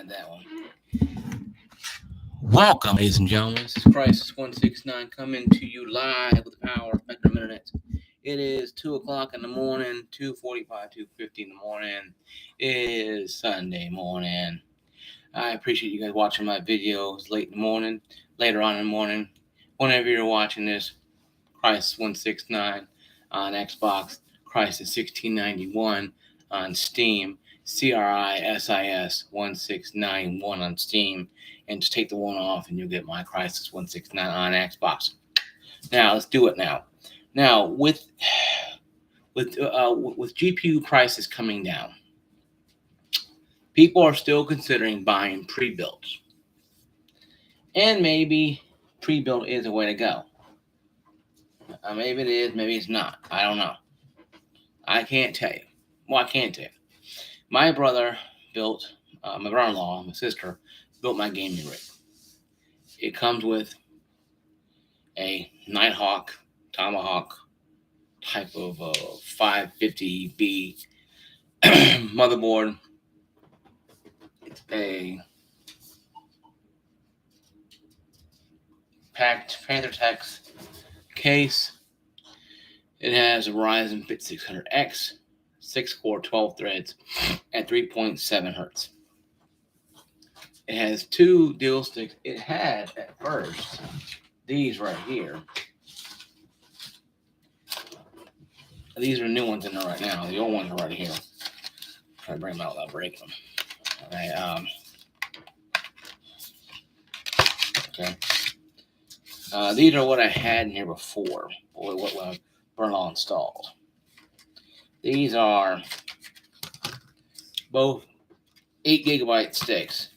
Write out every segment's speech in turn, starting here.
had that one. Welcome, ladies and gentlemen. This is Crisis 169 coming to you live with the power of Spectrum Internet. It is 2 o'clock in the morning, 2:45, 2:50 in the morning. It is Sunday morning. I appreciate you guys watching my videos late in the morning, later on in the morning. Whenever you're watching this, Crisis 169 on Xbox, Crisis 1691 on Steam, CRISIS 1691 on Steam, and just take the one off and you'll get my Crisis 169 on Xbox. Now let's do it now. Now with GPU prices coming down, people are still considering buying pre-builds, and maybe pre-build is a way to go. Maybe it is, maybe it's not. I don't know. I can't tell you. Well, I can't tell you. My brother built, my brother-in-law, my sister, built my gaming rig. It comes with a Nighthawk, Tomahawk type of 550B motherboard. It's a packed PantherTech case. It has a Ryzen 5600X, 6-core, 12 threads at 3.7 hertz. It has two dual sticks. It had at first these right here. These are new ones in there right now. The old ones are right here. Try to bring them out without breaking them. Okay. These are what I had in here before. What Bernal installed. These are both 8 gigabyte sticks,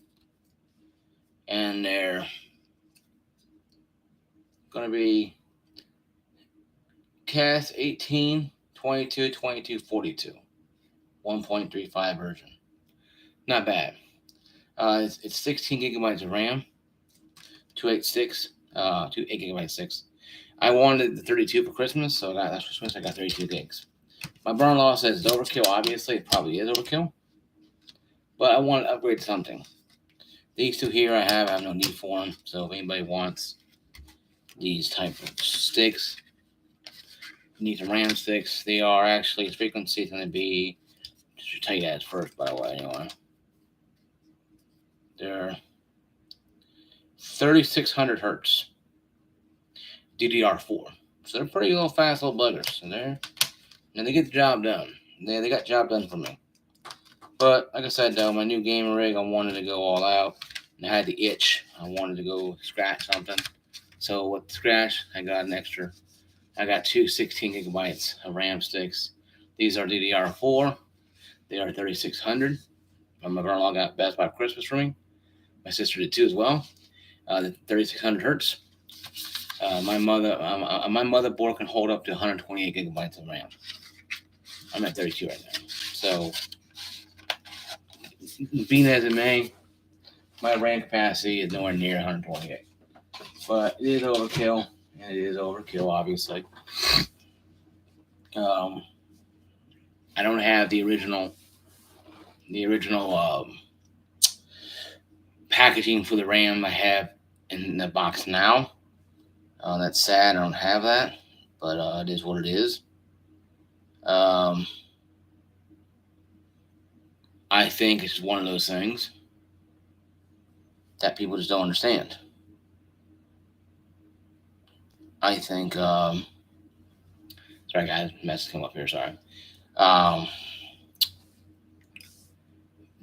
and they're going to be CAS 18, 22, 22, 42, 1.35 version. Not bad. It's 16 gigabytes of RAM, 286, 8 gigabyte sticks. I wanted the 32 for Christmas, so that's Christmas. I got 32 gigs. My brother-in-law says it's overkill. Obviously, it probably is overkill, but I want to upgrade something. These two here I have no need for them. So if anybody wants these type of sticks, need some RAM sticks. They are actually, frequency is going to be, just tell you guys first, by the way, anyway. They're 3600 hertz DDR4. So they're pretty little fast little buggers. And they get the job done. They got the job done for me. But like I said, though, my new gaming rig, I wanted to go all out. And I had the itch. I wanted to go scratch something. So with the scratch, I got an extra. I got two 16 gigabytes of RAM sticks. These are DDR4. They are 3600. My brother-in-law got Best Buy Christmas for me. My sister did too as well. The 3600 hertz. My motherboard can hold up to 128 gigabytes of RAM. I'm at 32 right now. So, being as it may, my RAM capacity is nowhere near 128. But it is overkill. And it is overkill, obviously. I don't have the original packaging for the RAM I have in the box now. That's sad. I don't have that, but it is what it is. I think it's one of those things that people just don't understand. I think, sorry guys, message came up here, sorry.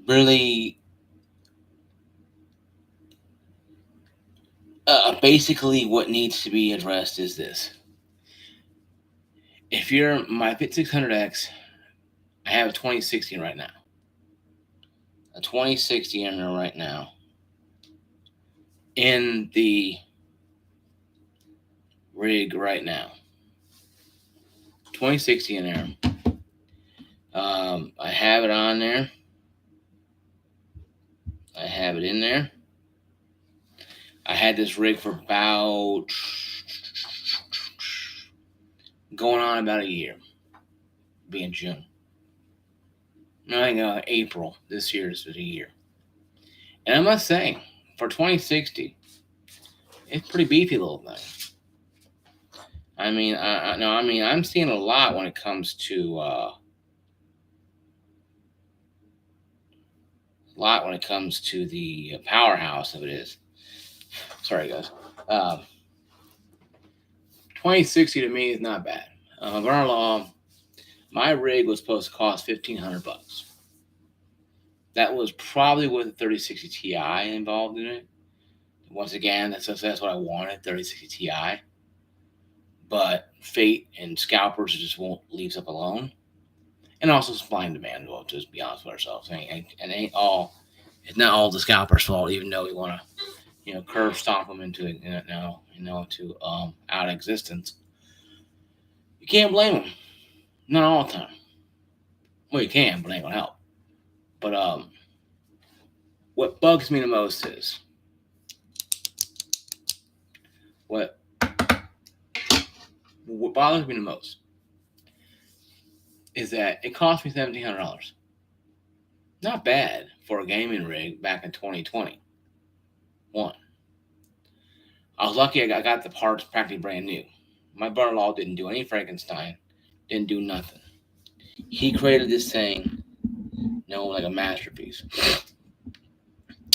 Really, basically what needs to be addressed is this. If you're my 5600X, I have a 2060 right now. A 2060 in there right now. In the rig right now. 2060 in there. I have it on there. I have it in there. I had this rig for about going on about a year. Being June. No, I think April this year is a year. And I must say, for 2060, it's pretty beefy little thing. I mean, no, I mean, I'm seeing a lot when it comes to the powerhouse of it is. Sorry, guys. 2060 to me is not bad. Burner Law, my rig was supposed to cost $1,500. That was probably with a 3060 Ti involved in it. Once again, that's what I wanted, 3060 Ti. But fate and scalpers just won't leave us alone. And also supply and demand. Well, just be honest with ourselves. It's not all the scalpers' fault, even though we want to, curve stomp them into out of existence. You can't blame them. Not all the time. Well, you can, but it ain't gonna help. But what bugs me the most is what bothers me the most is that it cost me $1,700. Not bad for a gaming rig back in 2021. I was lucky I got the parts practically brand new. My brother-in-law didn't do any Frankenstein, didn't do nothing. He created this thing, like a masterpiece.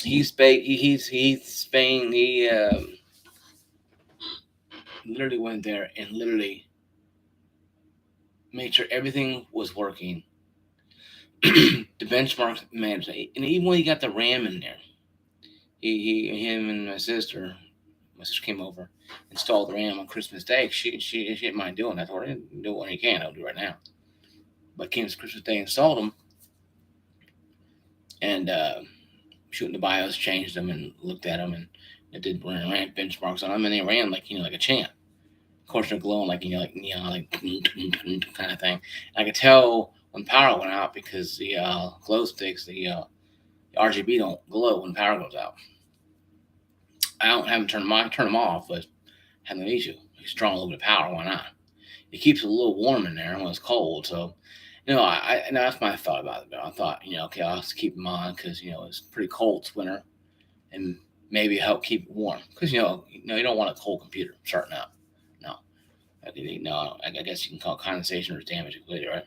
He literally went there and literally made sure everything was working. The benchmarks managed, and even when he got the RAM in there, him and my sister came over, installed the RAM on Christmas Day. She didn't mind doing that. Or do it when you can. I'll do it right now. But came to Christmas Day, installed them, and shooting the BIOS, changed them, and looked at them, and it did RAM benchmarks on them, and they ran like a champ. Of course, they're glowing like kind of thing. I could tell when power went out because the glow sticks, the RGB don't glow when power goes out. I don't have them turn them off, but have no issue. It's drawing a little bit of power. Why not? It keeps it a little warm in there when it's cold. So, that's my thought about it. I thought, okay, I'll just keep them on because it's pretty cold this winter, and maybe help keep it warm because you don't want a cold computer starting out. No, I guess you can call it condensation or damage completely, right?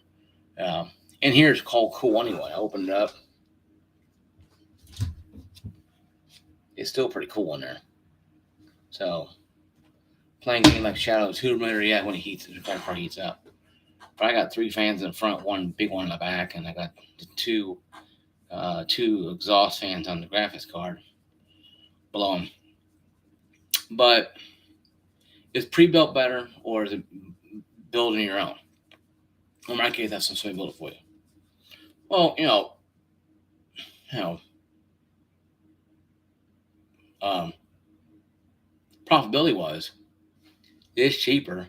And here's cool anyway. I opened it up. It's still pretty cool in there. So, playing a game like Shadow of the Tomb Raider, yeah, when it heats, the back part heats up. But I got 3 fans in the front, one big one in the back, and I got the two exhaust fans on the graphics card below them. But is pre-built better, or is it building your own? In my case, that's somebody build it for you. Well, profitability wise, it's cheaper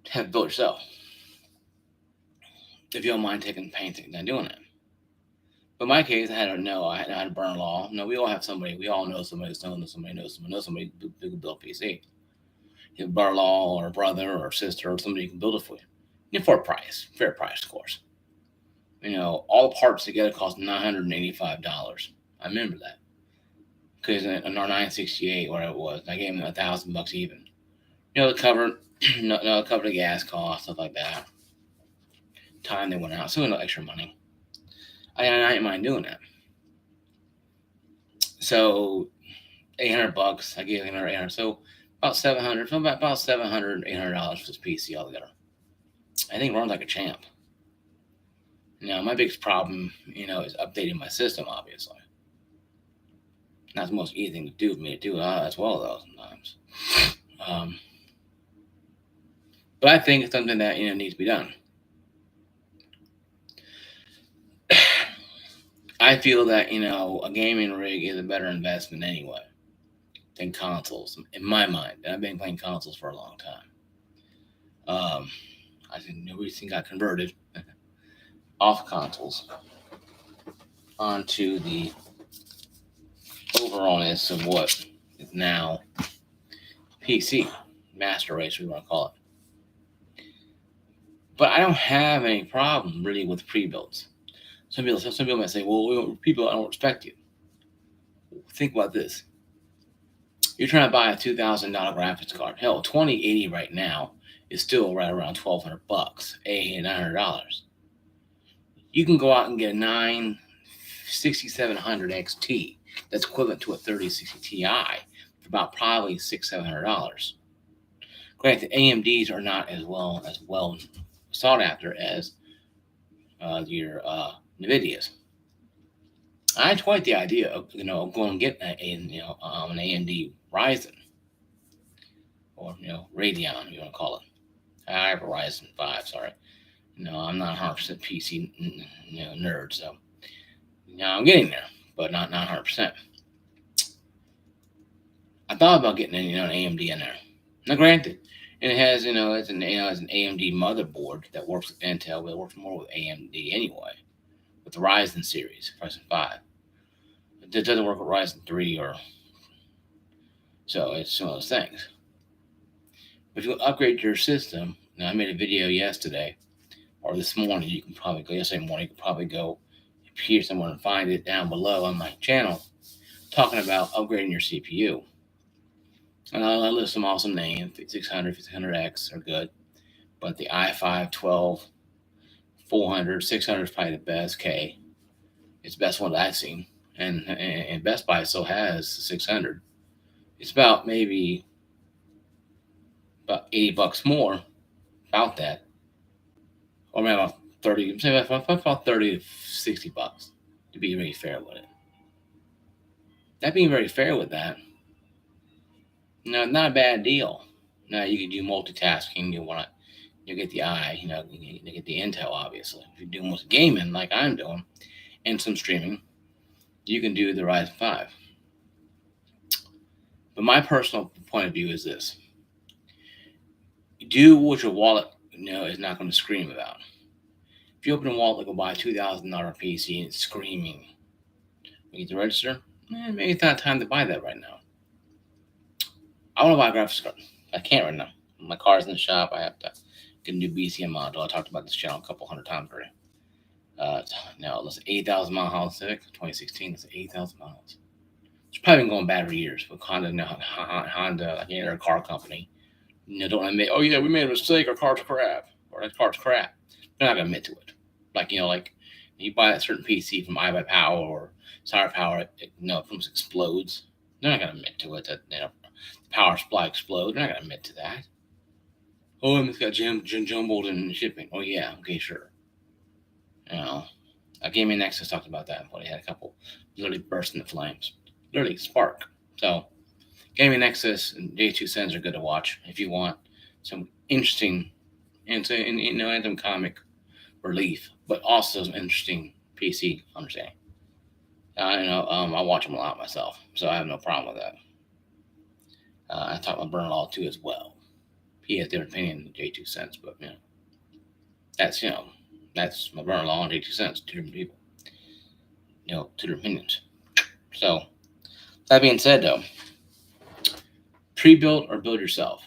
to have it built yourself if you don't mind taking pain and doing it. But in my case, I had a burner law. No, we all have somebody. We all know somebody who's known somebody who can build a PC. You have a burner law or a brother or a sister or somebody who can build it for you. For a price, fair price, of course. All the parts together cost $985. I remember that because in our 968, where it was, I gave them $1,000 even. To cover, cover the gas cost, stuff like that. Time they went out, so no extra money. I didn't mind doing that. So $800, I gave $800. So about $700, about $700, $800 for this PC altogether. I think it runs like a champ. My biggest problem, is updating my system, obviously. Not the most easy thing to do for me to do as well, though, sometimes. But I think it's something that, needs to be done. I feel that, a gaming rig is a better investment anyway than consoles, in my mind. And I've been playing consoles for a long time. I think everything got converted off consoles onto the overallness of what is now PC, master race, we want to call it. But I don't have any problem really with pre-builds. Some people might say, well, people, I don't respect you. Think about this. You're trying to buy a $2,000 graphics card. Hell, 2080 right now is still right around $1,200, $800-900. You can go out and get a 6700 XT that's equivalent to a 3060 Ti for about probably $600-700. Granted, AMDs are not as well sought after as your NVIDIAs. I enjoyed the idea of going and get an AMD Ryzen or Radeon, you want to call it. I have a Ryzen 5. Sorry, I'm not 100% PC nerd, so I'm getting there, but not 100%. I thought about getting an AMD in there. Now, granted, it has it's an AMD motherboard that works with Intel, but it works more with AMD anyway. With the Ryzen series, Ryzen 5, it doesn't work with Ryzen 3 or so. It's one of those things. But if you upgrade your system, now I made a video yesterday or this morning. You can probably go yesterday morning. You can probably go here somewhere and find it down below on my channel, talking about upgrading your CPU. And I list some awesome names. 5600, 5600X are good, but the i5 12, 400, 600 is probably the best. K, it's the best one that I've seen, and Best Buy still has 600. It's about maybe about $80 more, about that, or maybe about 30, say about 30 to $60 to be very fair with it. That being very fair with that, no, not a bad deal. Now you can do multitasking. You get the eye, you get the Intel. Obviously, if you're doing most gaming like I'm doing, and some streaming, you can do the Ryzen 5. But my personal point of view is this: do what your wallet is not going to scream about. If you open a wallet, go buy a $2,000 PC and it's screaming, you get the register. Maybe it's not time to buy that right now. I want to buy a graphics card. I can't right now. My car's in the shop. I have to get a new BCM module. I talked about this channel a couple hundred times already. Now, let's 8,000 mile Honda Civic, 2016. That's 8,000 miles. It's probably been going bad for years. But Honda, like any other car company, don't admit, oh yeah, we made a mistake. Our car's crap, or that car's crap. They're not gonna admit to it. Like you buy a certain PC from iBuyPower or CyberPower, it almost explodes. They're not gonna admit to it that the power supply explodes. They're not gonna admit to that. Oh, it's got jumbled in shipping. Oh yeah, okay, sure. Gaming Nexus talked about that, but he had a couple literally burst into flames, literally spark. So, Gaming Nexus and J2 Sens are good to watch if you want some interesting Anthem comic relief, but also some interesting PC understanding. I watch them a lot myself, so I have no problem with that. I talk about Bernal too as well. He has different opinion than J2 Sens, but that's my Bernal and J2 Sens, two different people. Two different opinions. So that being said, though, pre-build or build yourself.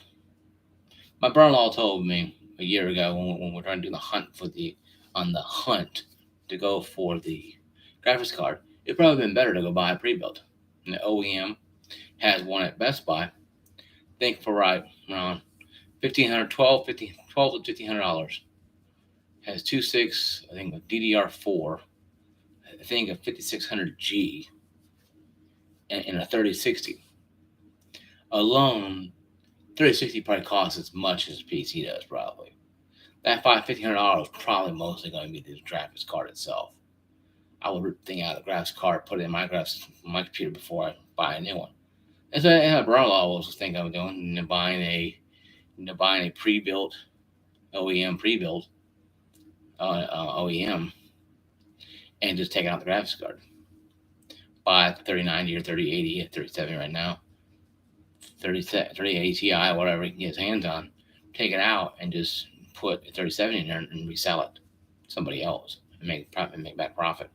My brother-in-law told me a year ago when we're trying to do the hunt to go for the graphics card, it'd probably been better to go buy a pre-built. And the OEM has one at Best Buy. I think for around $1,500, $12 to $1,500. Has 2.6, I think, a DDR4. I think a 5600G and a 3060. Alone, 3060 probably costs as much as PC does, probably. That $1,500 is probably mostly going to be the graphics card itself. I would rip the thing out of the graphics card, put it in my computer before I buy a new one. That's what my brother-in-law was thinking of doing, buying a pre-built OEM OEM and just taking out the graphics card. Buy 3090 or 3080 at 3070 right now. 3080 Ti, whatever he can get his hands on. Take it out and just put a 3070 in there and resell it to somebody else and make back profit.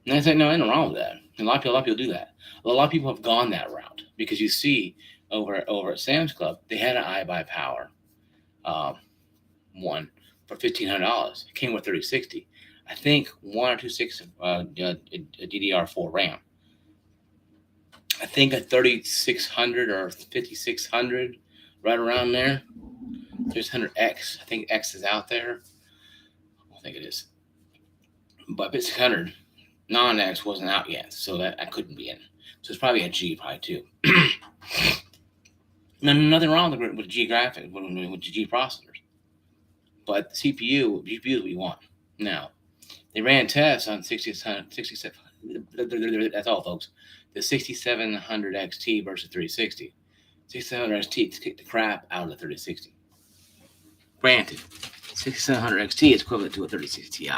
And I said, no, ain't nothing wrong with that. And a lot of people do that. A lot of people have gone that route because you see over at Sam's Club, they had an iBuyPower one for $1,500. It came with 3060. I think 1 or 2 DDR4 RAM. I think a 3600 or 5600, right around there. 3600X. I think X is out there. I think it is. But 5600 non-X wasn't out yet, so that I couldn't be in. So it's probably a G, probably too. Nothing wrong with G graphics, with G processors. But the CPU is what you want. Now, they ran tests on 67. That's all, folks. The 6700 XT versus 360. 6700 XT kicked the crap out of the 3060. Granted, 6700 XT is equivalent to a 3060 Ti.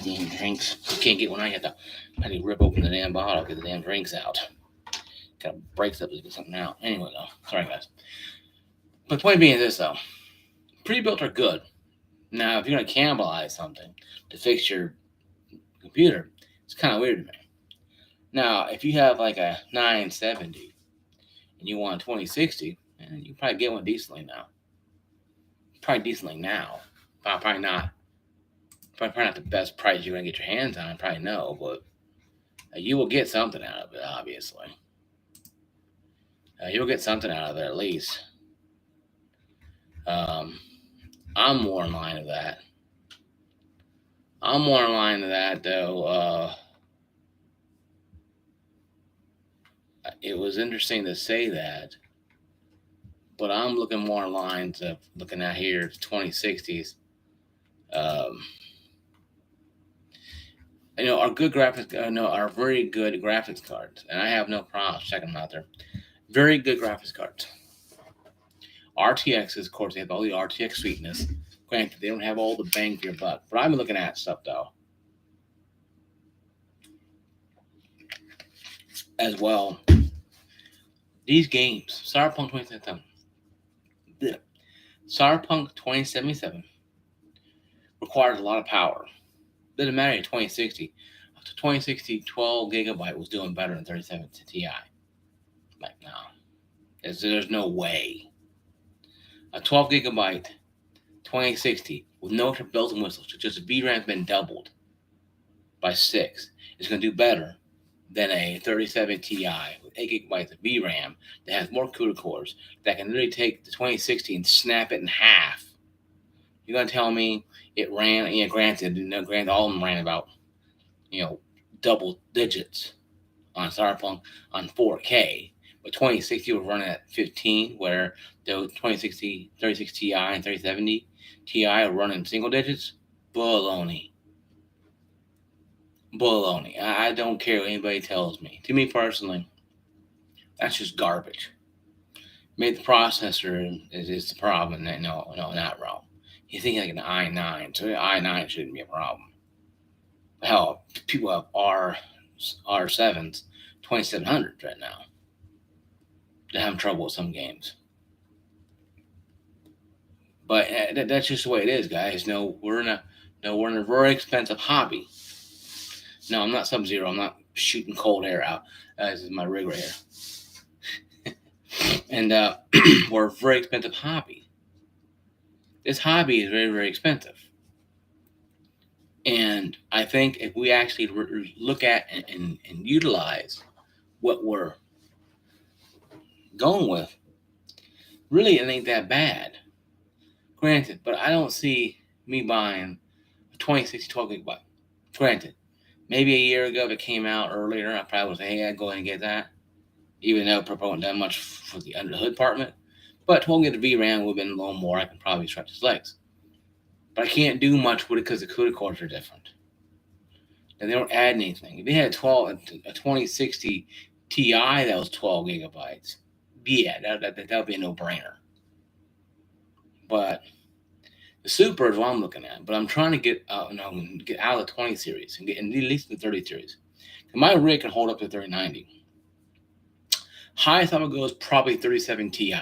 Damn drinks. You can't get one. I had to rip open the damn bottle, get the damn drinks out. Gotta break something to get something out. Anyway, though. Sorry, guys. But the point being this, though. Pre-built are good. Now, if you're going to cannibalize something to fix your computer, it's kind of weird to me. Now, if you have like a 970 and you want a 2060, you probably get one decently now. Probably not. Probably not the best price you're going to get your hands on. Probably no, but you will get something out of it, obviously. You'll get something out of it at least. I'm more in line of that. Though. It was interesting to say that, but I'm looking more in lines of looking at here 2060s. Are good graphics. Are very good graphics cards, and I have no problems checking them out there. Very good graphics cards. RTXs, of course, they have all the RTX sweetness. Granted, they don't have all the bang for your buck, but I'm looking at stuff though. As well, these games, Cyberpunk 2077 requires a lot of power. Doesn't matter in 2060. Up to 2060, 12 gigabyte was doing better than 37 Ti. Like, no. There's no way. A 12 gigabyte 2060 with no extra bells and whistles, just VRAM's been doubled by 6, is going to do better than a 37 Ti with 8 gigabytes of VRAM that has more CUDA cores that can literally take the 2060 and snap it in half. You're going to tell me it ran, granted, all of them ran about, double digits on Cyberpunk on 4K, but 2060 was running at 15, where the 2060, 36 Ti and 3070 Ti are running single digits. Baloney. I don't care what anybody tells me. To me personally, that's just garbage. Maybe the processor is the problem. No, not wrong. You think like an i9, so the i9 shouldn't be a problem. Hell, people have R7s, 2700s right now. They're having trouble with some games. But that's just the way it is, guys. We're in a very expensive hobby. No, I'm not Sub-Zero. I'm not shooting cold air out. This is my rig right here. And we're a very expensive hobby. This hobby is very, very expensive. And I think if we actually look at and utilize what we're going with, really it ain't that bad. Granted, but I don't see me buying a 2060 12 gigabyte. Granted, maybe a year ago if it came out earlier, I probably would say, hey, I'd go ahead and get that. Even though it probably wasn't that much for the under the hood department. But 12 gig of VRAM would have been a little more. I can probably stretch his legs. But I can't do much with it because the CUDA cores are different. And they don't add anything. If they had a 2060 Ti that was 12 gigabytes, yeah, that would be a no-brainer. But the Super is what I'm looking at. But I'm trying to get out of the 20 series and get at least the 30 series. And my rig can hold up to 3090. Highest I would go is probably 37 Ti.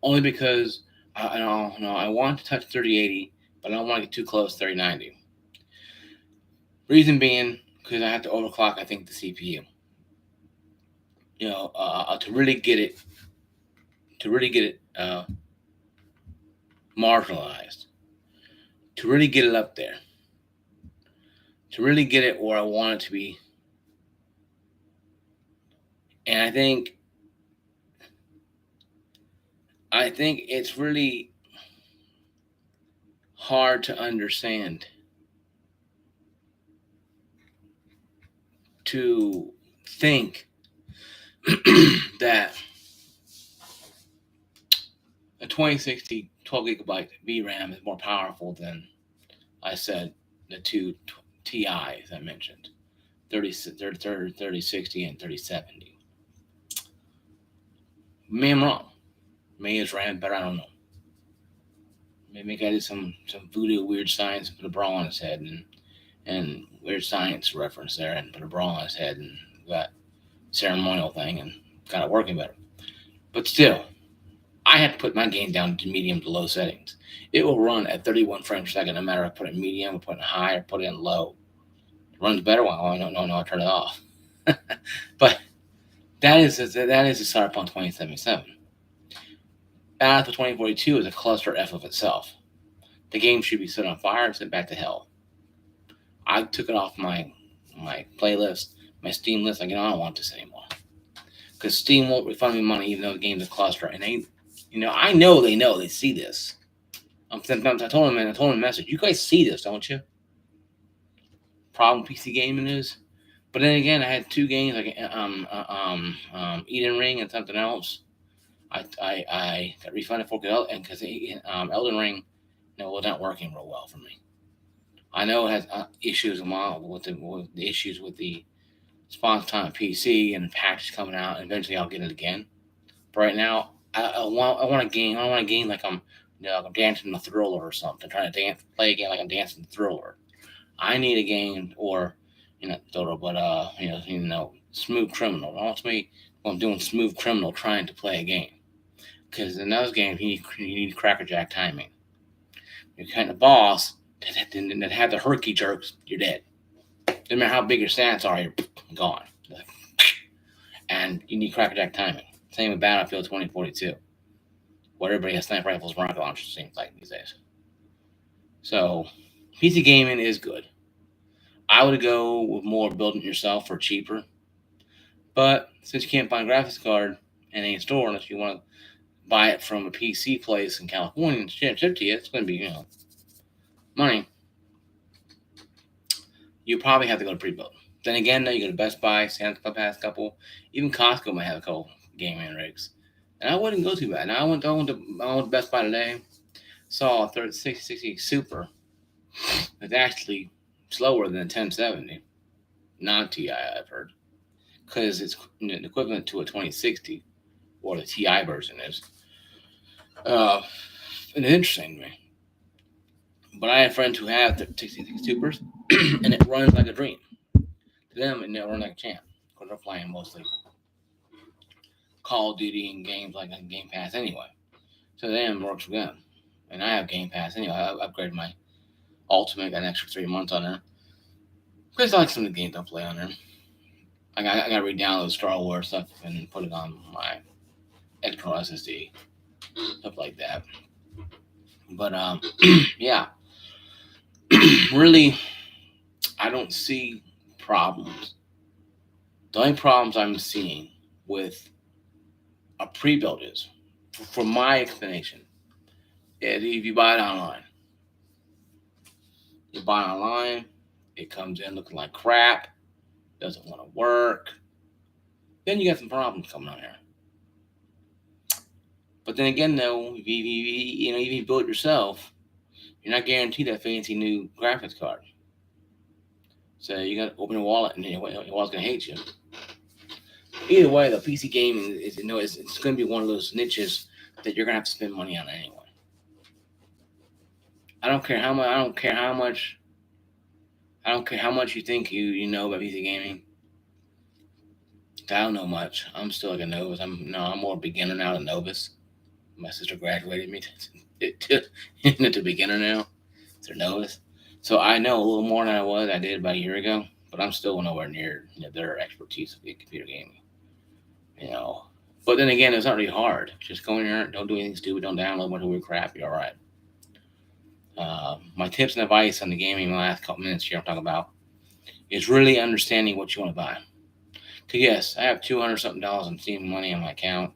Only because I want to touch 3080, but I don't want to get too close to 3090. Reason being, because I have to overclock, I think, the CPU. To really get it marginalized, to really get it up there, to really get it where I want it to be. And I think it's really hard to understand, to think that a 2060 12 gigabyte VRAM is more powerful than, I said, the two TIs I mentioned, 3060 and 3070. Maybe I'm wrong. Maybe it's RAM better. I don't know. Maybe I did some voodoo weird science and put a bra on his head, and weird science reference there, and put a bra on his head and that ceremonial thing and got it working better. But still, I had to put my game down to medium to low settings. It will run at 31 frames per second no matter if I put it in medium or put it in high or put it in low. It runs better while I don't know I turn it off. But that is the Cyberpunk 2077. Battlefield 2042 is a cluster F of itself. The game should be set on fire and sent back to hell. I took it off my playlist, my Steam list. Like, I don't want this anymore. Because Steam won't refund me money even though the game's a cluster. And I know they see this. I told them a message. You guys see this, don't you? Problem PC gaming is. But then again, I had two games like Eden Ring and something else. I got refunded for it, and because Elden Ring, was not working real well for me. I know it has issues with the issues with the response time PC and the patches coming out, and eventually I'll get it again. But right now, I want a game. I want a game like I'm dancing the Thriller or something, trying to play a game like I'm dancing the Thriller. I need a game, or Thriller, but Smooth Criminal. I want me when I'm doing Smooth Criminal trying to play a game, because in those games you need crackerjack timing. You're kind of boss that have the herky jerks, you're dead. No matter how big your stats are, you're gone. And you need crackerjack timing. Same with Battlefield 2042. Where everybody has sniper rifles and rocket launchers, seems like these days. So, PC gaming is good. I would go with more building it yourself for cheaper. But since you can't find a graphics card in any store unless you want to buy it from a PC place in California and ship to you, it's going to be, money. You probably have to go to pre-build. Then again, you go to Best Buy, Sam's Club has a couple. Even Costco might have a couple gaming rigs. And I wouldn't go too bad. Now I went to Best Buy today, saw a 3060 Super. It's actually slower than a 1070, non-TI I've heard, because it's equivalent to a 2060, or the TI version is. And it's interesting to me. But I have friends who have the 6060 Supers, and it runs like a dream. To them, it runs like a champ, because they're playing mostly Call of Duty and games like Game Pass anyway. So them works for them. And I have Game Pass anyway. I upgraded my Ultimate, got an extra 3 months on there. Because I like some of the games I play on there. I got to re-download Star Wars stuff and put it on my external SSD. Stuff like that. But, yeah. Really, I don't see problems. The only problems I'm seeing with a pre-build is, for my explanation, is if you buy it online. You buy it online, it comes in looking like crap, doesn't want to work, then you got some problems coming on here. But then again, though, if you build it yourself, you're not guaranteed that fancy new graphics card. So you got to open your wallet, and your wallet's going to hate you. Either way, the PC gaming is, it's going to be one of those niches that you're going to have to spend money on anyway. I don't care how much you think you know about PC gaming. I don't know much. I'm still like a novice. I'm more beginner now than novice. My sister graduated me to beginner now. They're novice. So I know a little more than I did about a year ago, but I'm still nowhere near their expertise in computer gaming. But then again, it's not really hard. Just go in there, don't do anything stupid, don't download a bunch of weird crap, you're all right. My tips and advice on the gaming in the last couple minutes here I'm talking about is really understanding what you want to buy. Because yes, I have $200 something in Steam money on my account.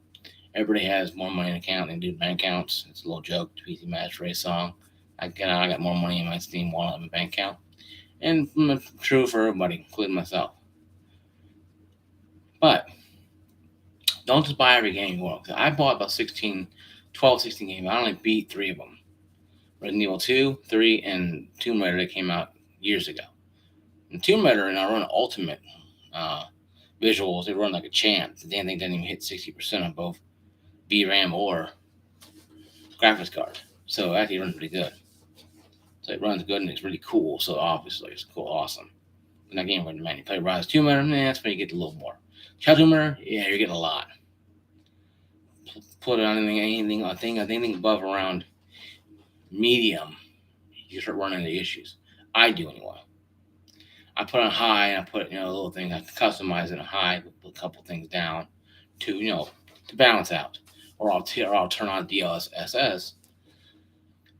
Everybody has more money in account than do bank accounts. It's a little joke, PC Match Race song. I got more money in my Steam wallet than my bank account. And true for everybody, including myself. But don't just buy every game you want. I bought about 12, 16 games. I only beat 3 of them. Resident Evil 2, 3, and Tomb Raider that came out years ago. And Tomb Raider and I run Ultimate visuals. They run like a champ. The damn thing didn't even hit 60% on both VRAM or graphics card. So it actually runs pretty good. So it runs good and it's really cool. So obviously it's cool, awesome. And that game, man, you play Rise Tomb Raider, that's when you get a little more. Child Tomb Raider, yeah, you're getting a lot. Put it on anything above around medium, you start running into issues. I do anyway. I put on high and I put little things. I customize it on high, put a couple things down to to balance out, or I'll turn on DLSS.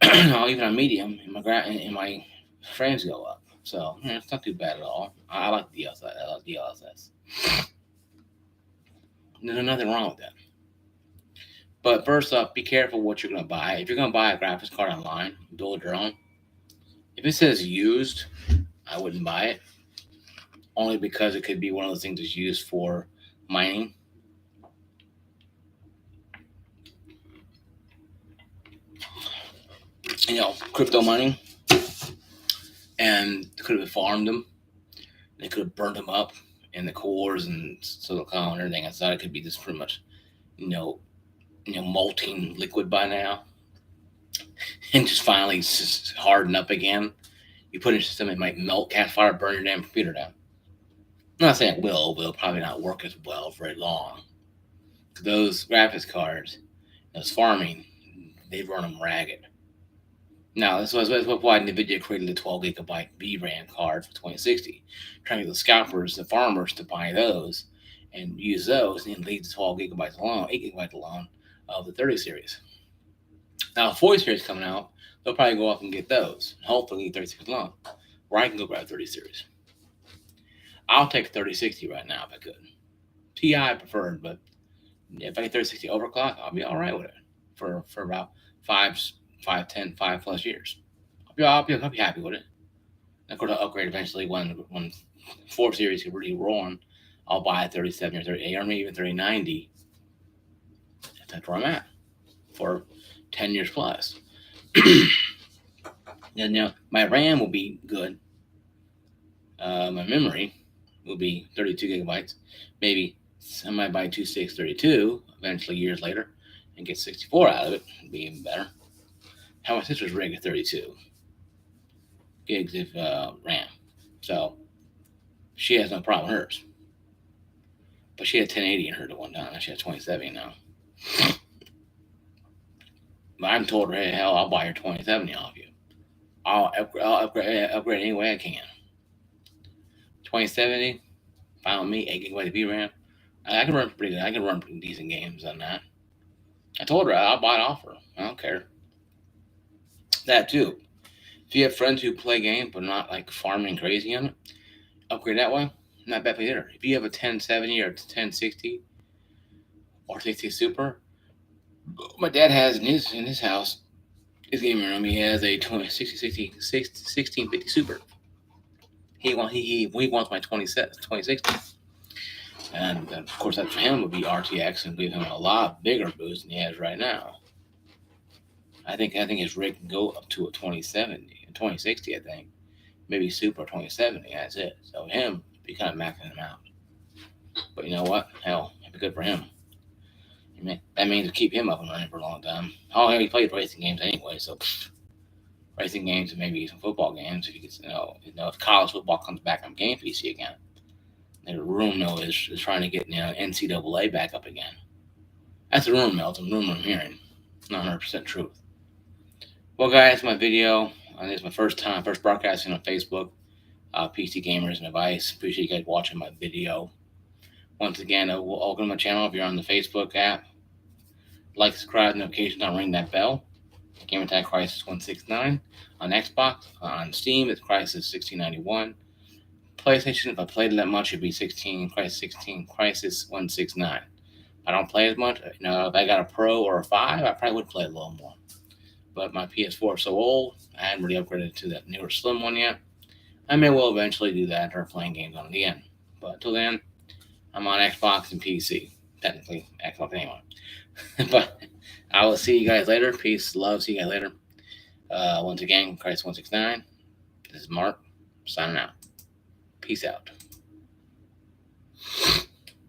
Even on medium, and my frames go up. So it's not too bad at all. I like DLSS. I like DLSS. There's nothing wrong with that. But first up, be careful what you're going to buy. If you're going to buy a graphics card online, build your own. If it says used, I wouldn't buy it. Only because it could be one of those things that's used for mining. Crypto mining. And could have farmed them. They could have burned them up in the cores and silicon and everything. I thought it could be just pretty much, molting liquid by now. And just finally just harden up again. You put it in a system, it might melt, catch fire, burn your damn computer down. I'm not saying it will, but it'll probably not work as well for very long. Those graphics cards, those farming, they run them ragged. Now, that's why NVIDIA created the 12 gigabyte VRAM card for 2060, trying to get the scalpers, the farmers, to buy those and use those, and then leave the 12 gigabytes alone, 8 gigabytes alone of the 30 series. Now, the 40 series coming out, they'll probably go off and get those, and hopefully 36 alone, where I can go grab 30 series. I'll take 3060 right now if I could. TI preferred, but if I get 3060 overclock, I'll be all right with it for about 5 plus years. I'll be happy with it. And of course, I'll upgrade eventually when 4 series can really roll on. I'll buy a 37 or 38 or maybe even 3090. That's where I'm at for 10 years plus. And my RAM will be good. My memory will be 32 gigabytes. Maybe I might buy 2632 eventually years later and get 64 out of it. It'd be even better. How my sister's rig at 32 gigs of RAM. So she has no problem with hers. But she had 1080 in her at one time. She has 2070 now. But I'm told her, hey, hell, I'll buy her 2070 off you. I'll upgrade any way I can. 2070, fine with me, 8 gigabyte of VRAM. I can run pretty good. I can run pretty decent games on that. I told her I'll buy it off her. I don't care. That too. If you have friends who play games but not like farming crazy on it, upgrade that way. Not bad for either. If you have a 1070 or 1060 or 60 Super, my dad has in his house, his gaming room, he has a 1650 Super. He wants my 2060. And of course, that for him would be RTX and give him a lot bigger boost than he has right now. I think his rig can go up to a 2060, I think. Maybe Super 2070, that's it. So him, be kind of maxing him out. But you know what? Hell, it'd be good for him. That means to keep him up and running for a long time. Oh, he played racing games anyway, so racing games and maybe some football games. If you could, if college football comes back on Game PC again, the rumor mill is trying to get NCAA back up again. That's a rumor mill. It's a rumor I'm hearing. Not 100% truth. Well, guys, my video. This is my first broadcasting on Facebook. PC Gamers and Advice. Appreciate you guys watching my video. Once again, welcome to my channel if you're on the Facebook app. Like, subscribe, notifications on, ring that bell. Game Attack Crisis 169. On Xbox, on Steam, it's Crisis 1691. PlayStation, if I played it that much, it'd be 16 Crisis 169. I don't play as much. If I got a Pro or a 5, I probably would play a little more. But my PS4 is so old, I hadn't really upgraded to that newer slim one yet. I may well eventually do that and start playing games on it again. But until then, I'm on Xbox and PC. Technically, Xbox anyway. But I will see you guys later. Peace, love. See you guys later. Once again, Crisis 169. This is Mark, signing out. Peace out.